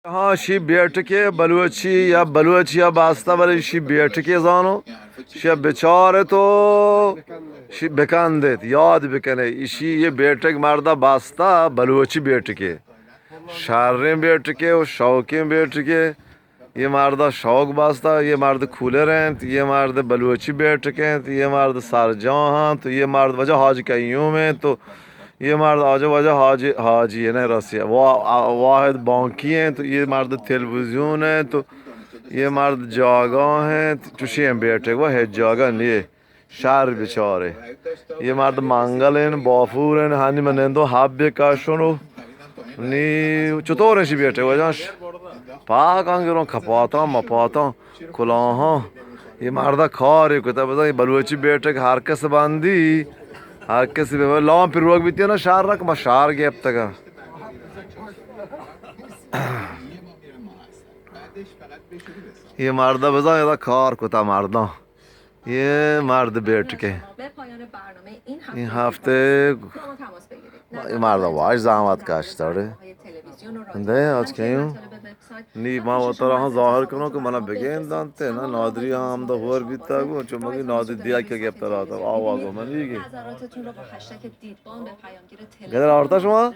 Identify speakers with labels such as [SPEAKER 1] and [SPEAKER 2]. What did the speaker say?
[SPEAKER 1] हाँ शी بیٹکه بلوچی یا بلوچی یا باستا برای شی بیٹکه زانو شی بیچاره تو شی بکندید یاد بکنه ایشی یه بیٹک مردا باستا بلوچی بیٹکه شهرین بیٹکه و شوکین بیٹکه یه مرد شوق باستا یه مرد کولر هست یه مرد بلوچی بیٹکه هست یه مرد سرجان هست یه مرد وجه حاج قیوم هست تو یه مرد آجا وجه حاجی نه راستیه واحد بانکی هست تو یه مرد تلویزیون هست تو یه مرد جاگاه هست تو شیم بیٹک و هیچ جاگاه نیه شهر بیچاره یه مرد منگل هست بافور هست هنی منندو حب بکاشونو نی چطور نشی بیٹک وجهش پاک آنگرون کپاتا مپاتا کلاها یه مرد کاری کتا بزن بلوچی بیٹک هر کس باندی هر کسی به لام پیروگ بیتی نه شهر رک ما شهر گیب تگا یه مرد بزن یه کار کتا مردا یه مرد بیٹکه این هفته این مرد واش زحمت کشته داره نه از کیون نی ما وطرا ها ظاهر کنو که منا بگین دانته نه نادری هم دا هور بیتا گو چون مگی نادری دیا که گفت را تا آوازو من میگی گذر آرتا شما